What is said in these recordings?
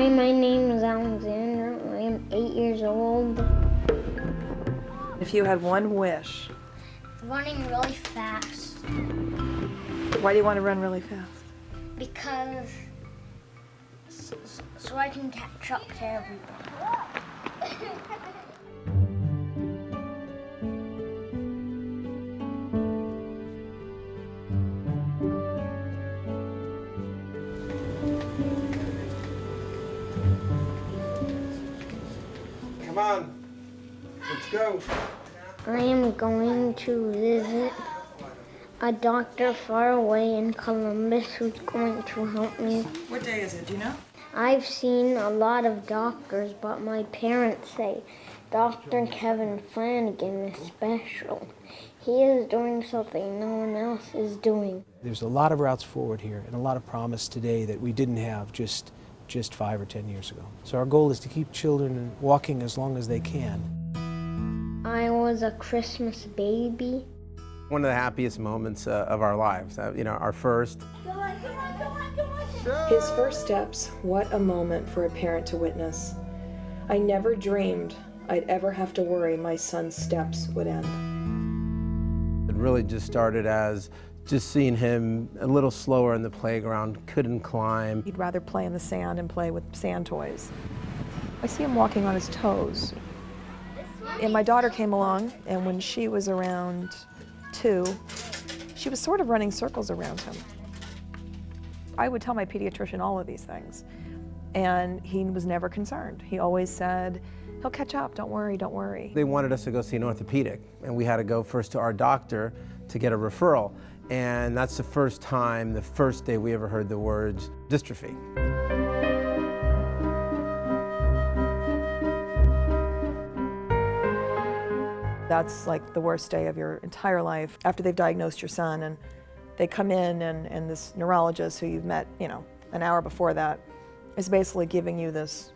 Hi, my name is Alexander. I am 8 years old. If you had one wish, Running really fast why do you want to run really fast? because so I can catch up to everybody. Come on, let's go. I am going to visit a doctor far away in Columbus who's going to help me. What day is it, do you know? I've seen a lot of doctors, but my parents say Dr. Kevin Flanigan is special. He is doing something no one else is doing. There's a lot of routes forward here and a lot of promise today that we didn't have just 5 or 10 years ago. So our goal is to keep children walking as long as they can. I was a Christmas baby. One of the happiest moments of our lives, our first. His first steps, what a moment for a parent to witness. I never dreamed I'd ever have to worry my son's steps would end. It really just started as just seeing him a little slower in the playground, couldn't climb. He'd rather play in the sand and play with sand toys. I see him walking on his toes. And my daughter came along, and when she was around 2, she was sort of running circles around him. I would tell my pediatrician all of these things, and he was never concerned. He always said, he'll catch up, don't worry, don't worry. They wanted us to go see an orthopedic, and we had to go first to our doctor to get a referral. And that's the first time, the first day we ever heard the words dystrophy. That's like the worst day of your entire life after they've diagnosed your son, and they come in and this neurologist who you've met, an hour before that is basically giving you this,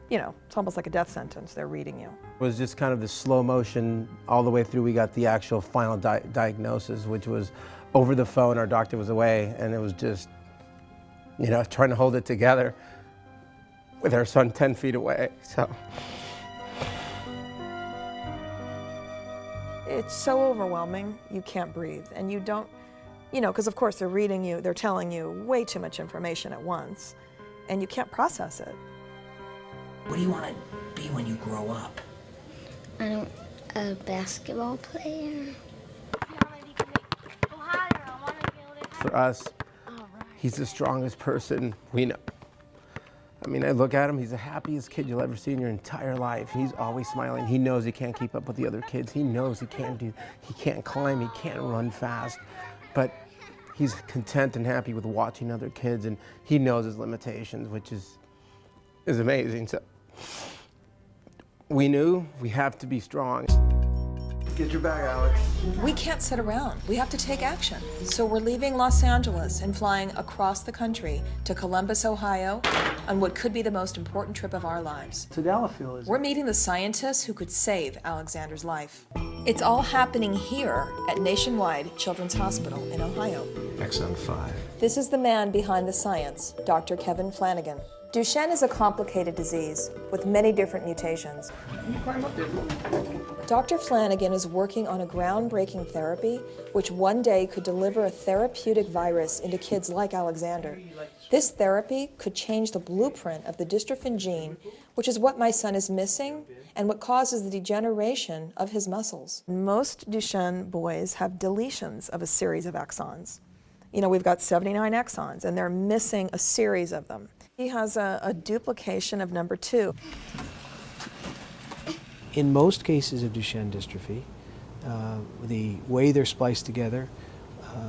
it's almost like a death sentence. They're reading you. It was just kind of the slow motion all the way through. We got the actual final diagnosis, which was over the phone. Our doctor was away, and it was just, trying to hold it together with our son 10 feet away, so. It's so overwhelming, you can't breathe, and you don't, because of course they're reading you, they're telling you way too much information at once, and you can't process it. What do you want to be when you grow up? A basketball player. For us, he's the strongest person we know. I mean, I look at him, he's the happiest kid you'll ever see in your entire life. He's always smiling. He knows he can't keep up with the other kids. He knows he can't climb, he can't run fast, but he's content and happy with watching other kids, and he knows his limitations, which is amazing. So we knew we have to be strong. Get your bag, Alex. We can't sit around. We have to take action. So we're leaving Los Angeles and flying across the country to Columbus, Ohio, on what could be the most important trip of our lives. Tadalafil is... We're meeting the scientists who could save Alexander's life. It's all happening here at Nationwide Children's Hospital in Ohio. Exon 5. This is the man behind the science, Dr. Kevin Flanigan. Duchenne is a complicated disease with many different mutations. Dr. Flanigan is working on a groundbreaking therapy which one day could deliver a therapeutic virus into kids like Alexander. This therapy could change the blueprint of the dystrophin gene, which is what my son is missing and what causes the degeneration of his muscles. Most Duchenne boys have deletions of a series of exons. We've got 79 exons, and they're missing a series of them. He has a duplication of number 2. In most cases of Duchenne dystrophy, the way they're spliced together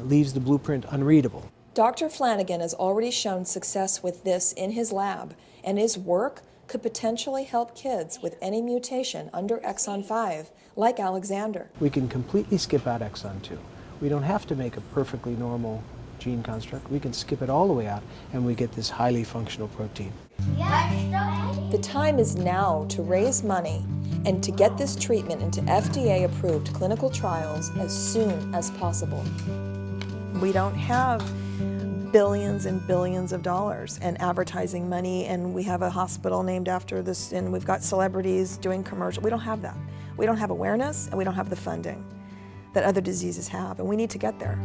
leaves the blueprint unreadable. Dr. Flanigan has already shown success with this in his lab, and his work could potentially help kids with any mutation under exon 5, like Alexander. We can completely skip out exon 2. We don't have to make a perfectly normal gene construct. We can skip it all the way out, and we get this highly functional protein. The time is now to raise money and to get this treatment into FDA-approved clinical trials as soon as possible. We don't have billions and billions of dollars and advertising money, and we have a hospital named after this, and we've got celebrities doing commercials. We don't have that. We don't have awareness, and we don't have the funding that other diseases have, and we need to get there.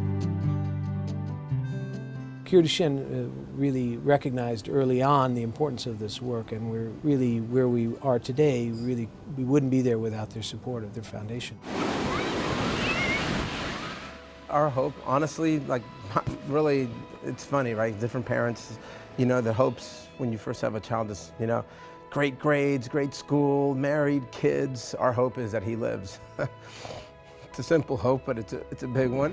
Cure Duchenne really recognized early on the importance of this work, and we're really where we are today. Really, we wouldn't be there without their support of their foundation. Our hope, honestly, like, really, it's funny, right? Different parents, you know, the hopes when you first have a child is, you know, great grades, great school, married, kids. Our hope is that he lives. It's a simple hope, but it's a big one.